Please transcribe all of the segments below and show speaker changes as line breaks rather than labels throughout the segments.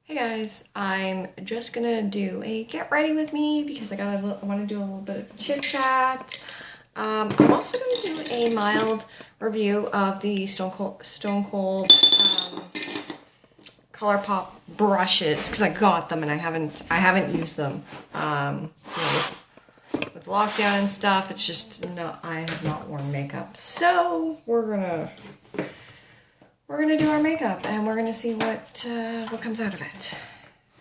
Hey guys, I'm just gonna do a get ready with me because I want to do a little bit of chit chat. I'm also gonna do a mild review of the Stone Cold ColourPop brushes because I got them and I haven't used them. With lockdown and stuff, it's just I have not worn makeup, so we're gonna do our makeup and we're gonna see what comes out of it.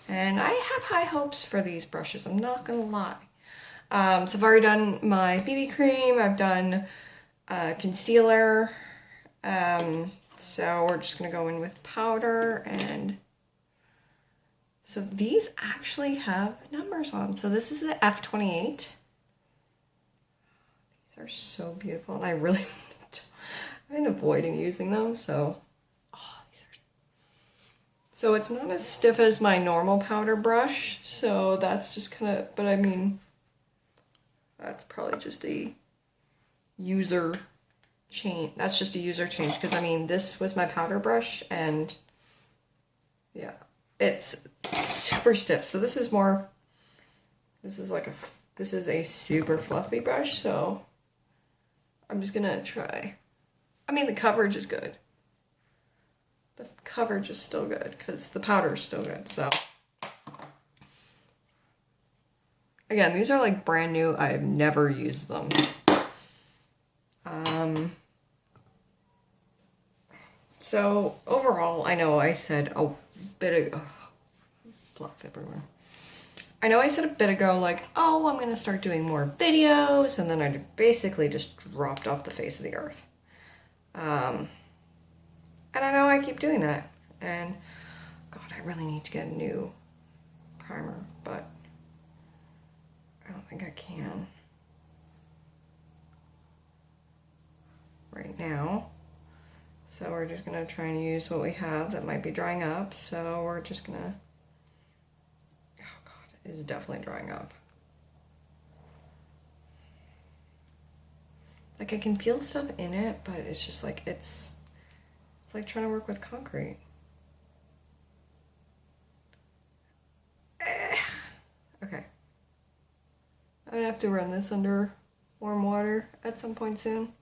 And I have high hopes for these brushes, I'm not gonna lie. So I've already done my BB cream, I've done concealer, so we're just gonna go in with powder. And so these actually have numbers on them. So this is the F28. These are so beautiful, and I've been avoiding using them, so so it's not as stiff as my normal powder brush, so that's just kind of, but I mean, that's probably just a user change. That's just a user change, because I mean, this was my powder brush, and yeah, it's super stiff. So this is a super fluffy brush, so I'm just gonna try. I mean, the coverage is good. The coverage is still good because the powder is still good. So again, these are like brand new. I've never used them. So overall, I know I said a bit ago, fluff everywhere. I know I said a bit ago, like, oh, I'm going to start doing more videos, and then I basically just dropped off the face of the earth. And I know I keep doing that, and God, I really need to get a new primer, but I don't think I can right now. So we're just gonna try and use what we have that might be drying up. So we're just gonna, oh God, it is definitely drying up. Like, I can feel stuff in it, but it's just like, it's like trying to work with concrete. Okay. I'm gonna have to run this under warm water at some point soon.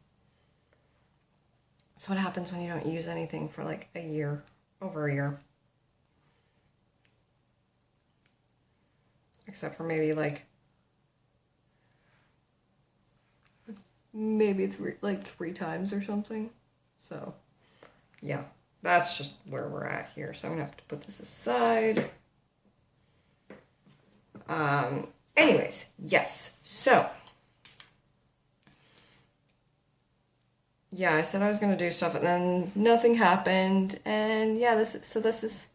That's what happens when you don't use anything for like a year, over a year. Except for maybe three times or something. So yeah, that's just where we're at here. So I'm gonna have to put this aside. Anyways, yes. So yeah, I said I was gonna do stuff, and then nothing happened. And yeah, this is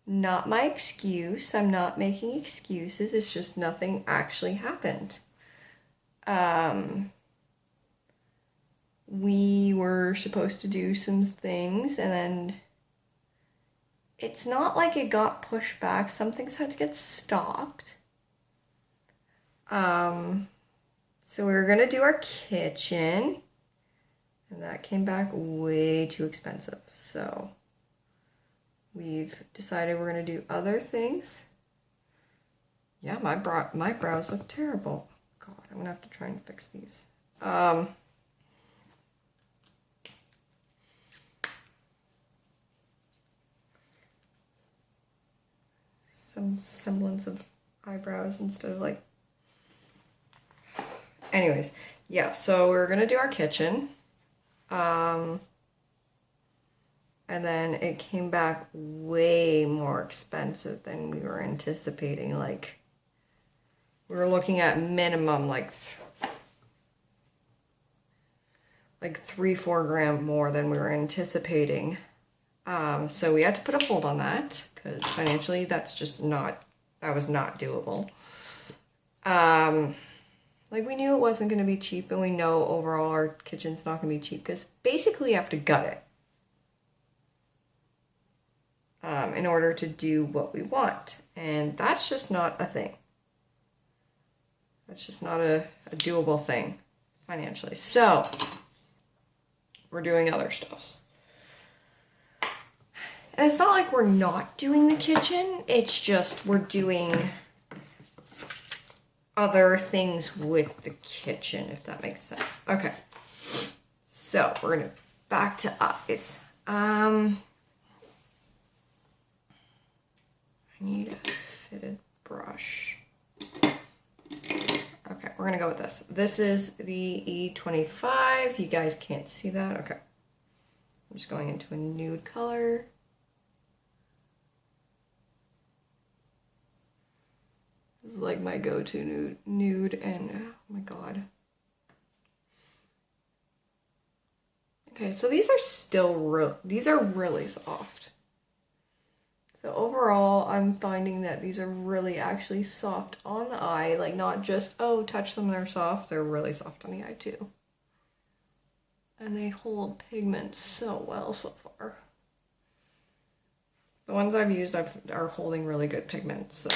not my excuse. I'm not making excuses. It's just nothing actually happened. We were supposed to do some things, and then it's not like it got pushed back. Some things had to get stopped. So we were gonna do our kitchen, and that came back way too expensive. So we've decided we're gonna do other things. Yeah, my brows look terrible. God, I'm gonna have to try and fix these. Some semblance of eyebrows instead of like. Anyways, yeah, so we're gonna do our kitchen. And then it came back way more expensive than we were anticipating. Like, we were looking at minimum like 3-4 grand more than we were anticipating. So we had to put a hold on that because financially that was not doable. Like, we knew it wasn't going to be cheap, and we know overall our kitchen's not going to be cheap because basically you have to gut it in order to do what we want, and that's just not a thing. That's just not a doable thing financially. So we're doing other stuff. And it's not like we're not doing the kitchen, it's just we're doing other things with the kitchen, if that makes sense. Okay, so we're gonna back to eyes. I need a fitted brush. Okay, we're gonna go with this. This is the E25. You guys can't see that. Okay, I'm just going into a nude color. This is like my go-to nude, and oh my god. Okay, so these are still these are really soft. So overall, I'm finding that these are really actually soft on the eye, like not just, oh, touch them, they're soft, they're really soft on the eye too. And they hold pigment so well so far. The ones I've used are holding really good pigment, so.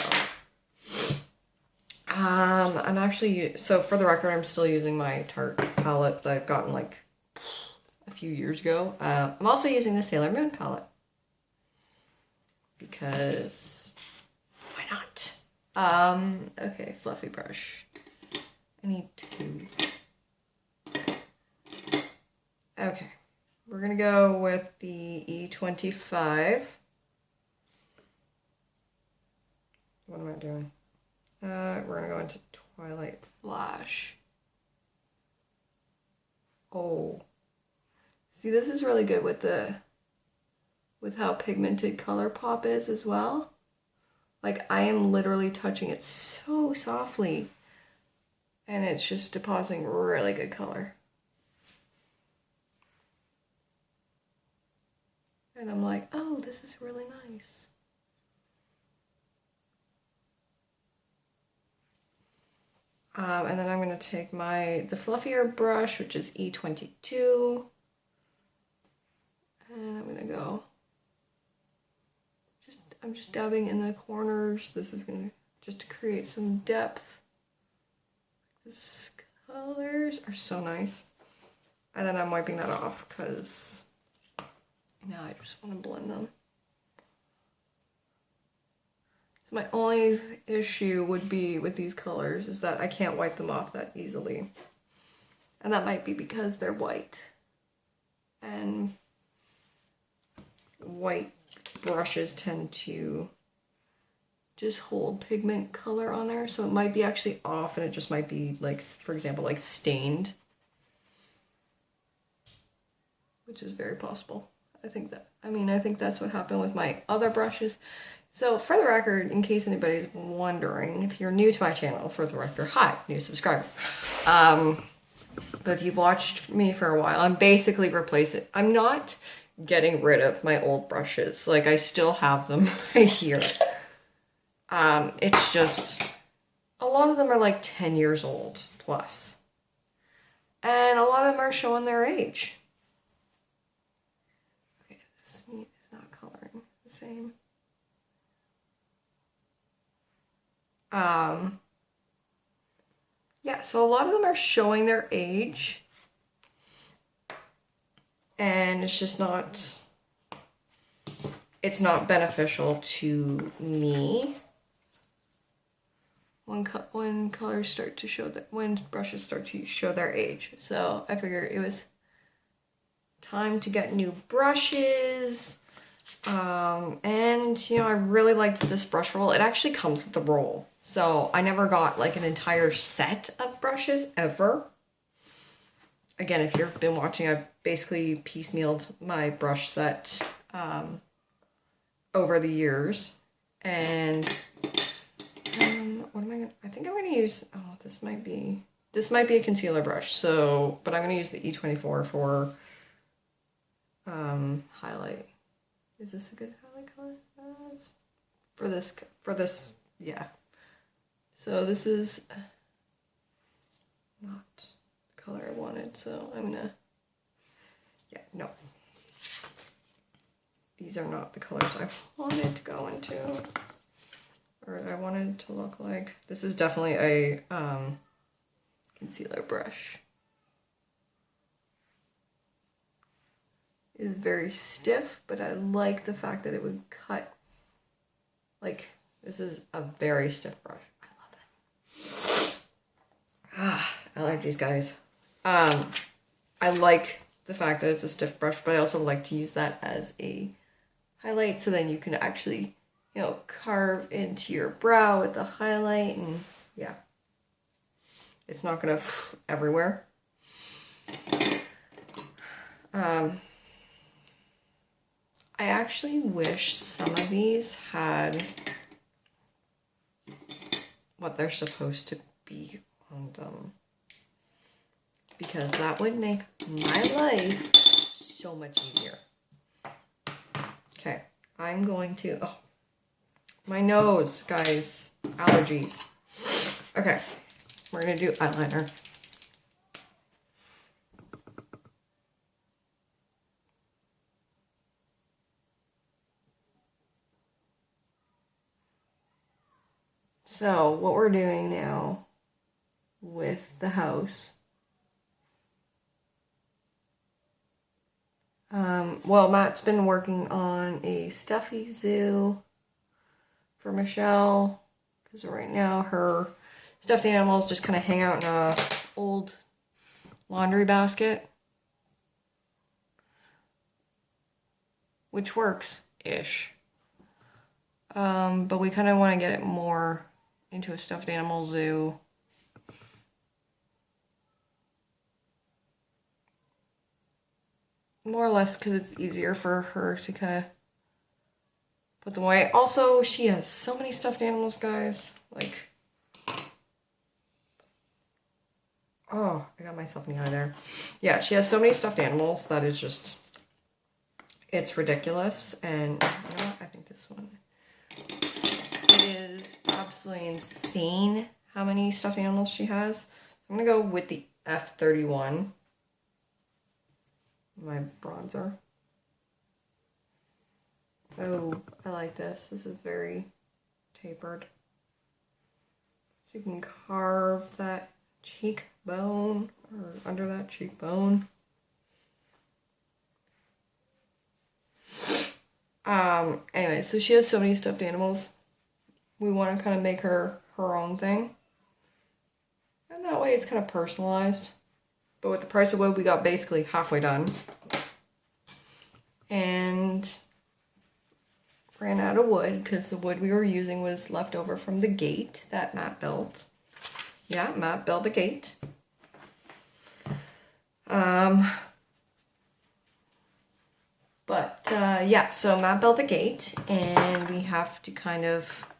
I'm actually, so for the record, I'm still using my Tarte palette that I've gotten like a few years ago. I'm also using the Sailor Moon palette. Because why not? Okay, fluffy brush. I need two. Okay, we're gonna go with the E25. What am I doing? We're gonna go into Twilight Flash. Oh, see, this is really good with how pigmented ColourPop is as well. Like, I am literally touching it so softly, and it's just depositing really good color. And I'm like, oh, this is really nice. And then I'm going to take the fluffier brush, which is E22, and I'm going to go, I'm just dabbing in the corners. This is going to, just to create some depth. These colors are so nice. And then I'm wiping that off because now I just want to blend them. So my only issue would be with these colors is that I can't wipe them off that easily. And that might be because they're white. And white brushes tend to just hold pigment color on there. So it might be actually off and it just might be like, for example, like stained. Which is very possible. I think that's what happened with my other brushes. So for the record, in case anybody's wondering, if you're new to my channel, for the record, hi, new subscriber. But if you've watched me for a while, I'm basically replacing, I'm not getting rid of my old brushes. Like, I still have them right here. It's just, a lot of them are like 10 years old plus. And a lot of them are showing their age. Okay, this is not coloring the same. Yeah, so a lot of them are showing their age, and it's just not, it's not beneficial to me when colors start to show that, when brushes start to show their age. So I figured it was time to get new brushes. And you know, I really liked this brush roll. It actually comes with the roll. So I never got like an entire set of brushes ever. Again, if you've been watching, I've basically piecemealed my brush set over the years. And what am I gonna, I think I'm gonna use, oh, this might be a concealer brush. So, but I'm gonna use the E24 for highlight. Is this a good highlight color? For this, yeah. So this is not the color I wanted, so I'm gonna, yeah, no. These are not the colors I wanted to go into, or I wanted to look like. This is definitely a concealer brush. is very stiff, but I like the fact that it would cut. Like, this is a very stiff brush. I love it. Allergies, guys. I like the fact that it's a stiff brush, but I also like to use that as a highlight, so then you can actually, you know, carve into your brow with the highlight, and yeah, it's not gonna everywhere. I actually wish some of these had what they're supposed to be on them, because that would make my life so much easier. Okay, I'm going to, oh, my nose, guys, allergies. Okay, we're gonna do eyeliner. So what we're doing now with the house, well, Matt's been working on a stuffy zoo for Michelle, because right now her stuffed animals just kind of hang out in a old laundry basket, which works-ish. But we kind of want to get it more into a stuffed animal zoo. More or less because it's easier for her to kind of put them away. Also, she has so many stuffed animals, guys. Like, oh, I got myself in the eye there. Yeah, she has so many stuffed animals that is just, it's ridiculous. And you know what? I think this one, it is absolutely insane how many stuffed animals she has. I'm going to go with the F31. My bronzer. Oh, I like this. This is very tapered. So you can carve that cheekbone, or under that cheekbone. Anyway, so she has so many stuffed animals. We want to kind of make her her own thing. And that way it's kind of personalized. But with the price of wood, we got basically halfway done. And ran out of wood because the wood we were using was left over from the gate that Matt built. Yeah, Matt built a gate. Yeah, so Matt built a gate, and we have to kind of,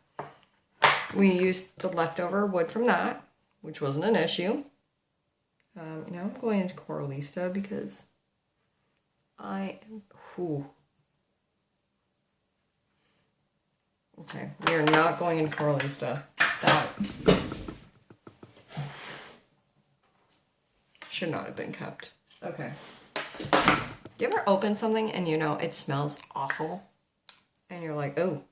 we used the leftover wood from that, which wasn't an issue. Now I'm going into Coralista because I am, okay, we are not going into Coralista. That should not have been kept. Okay. Do you ever open something and you know it smells awful? And you're like, oh,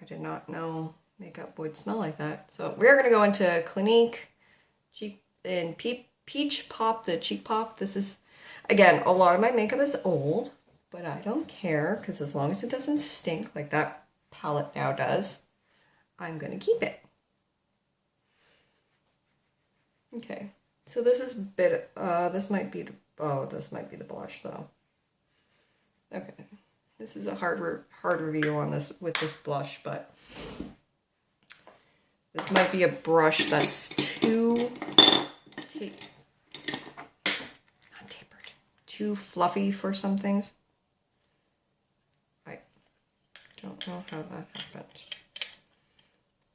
I did not know makeup would smell like that. So we're going to go into Clinique and Peach Pop, the Cheek Pop. This is, again, a lot of my makeup is old, but I don't care because as long as it doesn't stink like that palette now does, I'm going to keep it. Okay, so this is this might be the, oh, this might be the blush though. Okay, this is a hard review on this with this blush, but this might be a brush that's too too fluffy for some things. I don't know how that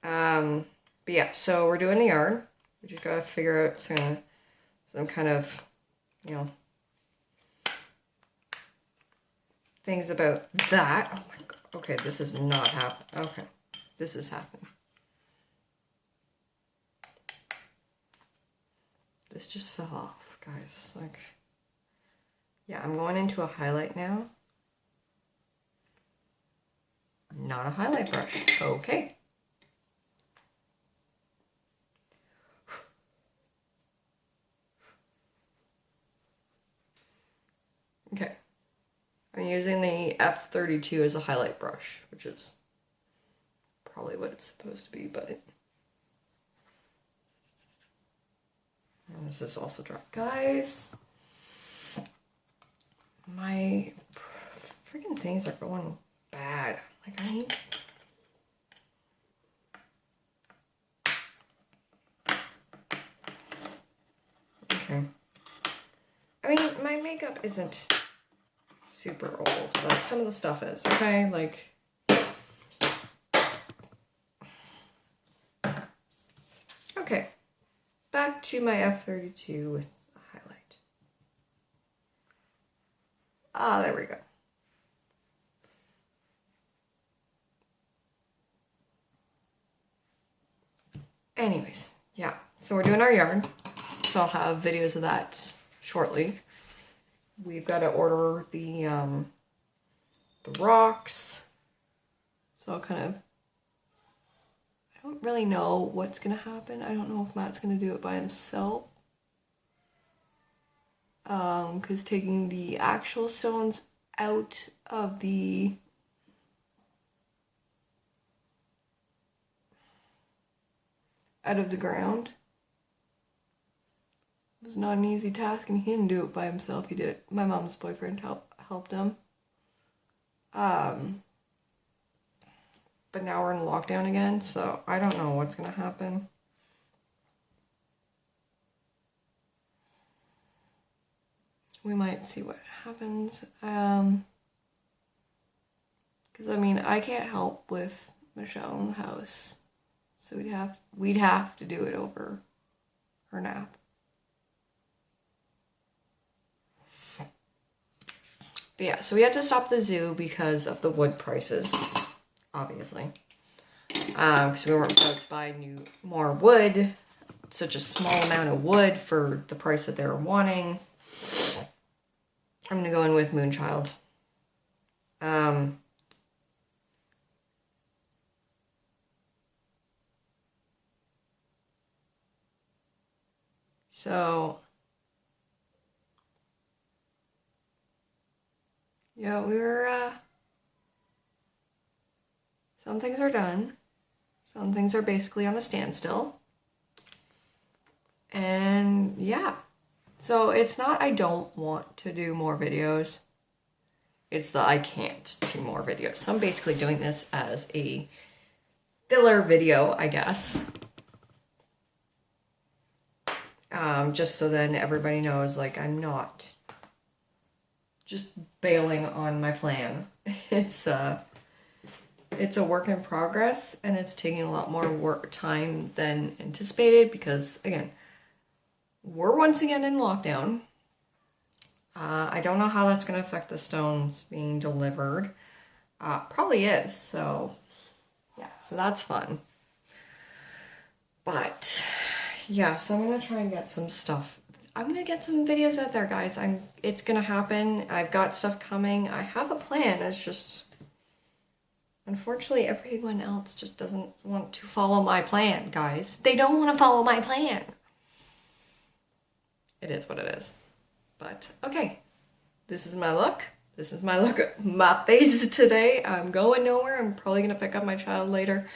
happened. But yeah, so we're doing the yarn. We just gotta figure out some kind of, you know, things about that. Oh my god. Okay, this is not happening. Okay, this is happening. This just fell off, guys. Like, yeah, I'm going into a highlight now. Not a highlight brush. Okay. Okay. using the F32 as a highlight brush, which is probably what it's supposed to be, but... And this is also dry. Guys, my freaking things are going bad. Like, I need... Okay. I mean, my makeup isn't super old, but some of the stuff is, okay? Like... Okay. Back to my F32 with a highlight. Ah, there we go. Anyways, yeah. So we're doing our yarn. So I'll have videos of that shortly. We've got to order the rocks. So I'll kind of... I don't really know what's going to happen. I don't know if Matt's going to do it by himself. Because taking the actual stones out of the... ground was not an easy task, and he didn't do it by himself. He did it. My mom's boyfriend helped him. But now we're in lockdown again, so I don't know what's gonna happen. We might see what happens. Because I mean, I can't help with Michelle in the house, so we'd have to do it over her nap. But yeah, so we had to stop the zoo because of the wood prices, obviously. Because we weren't able to buy more wood, such a small amount of wood for the price that they were wanting. I'm gonna go in with Moonchild. So yeah, some things are done. Some things are basically on a standstill. And yeah. So it's not I don't want to do more videos. It's that I can't do more videos. So I'm basically doing this as a filler video, I guess. Just so then everybody knows, like, I'm not just bailing on my plan. It's a work in progress, and it's taking a lot more time than anticipated because, again, we're once again in lockdown. I don't know how that's going to affect the stones being delivered. Probably is, so yeah, so that's fun. But yeah, so I'm going to try and get some stuff. I'm going to get some videos out there, guys. It's going to happen. I've got stuff coming. I have a plan. It's just, unfortunately, everyone else just doesn't want to follow my plan, guys. They don't want to follow my plan. It is what it is. But, okay. This is my look. This is my look at my face today. I'm going nowhere. I'm probably going to pick up my child later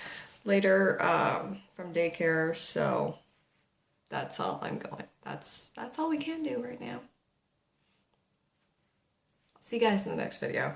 from daycare, so that's all I'm going. That's all we can do right now. See you guys in the next video.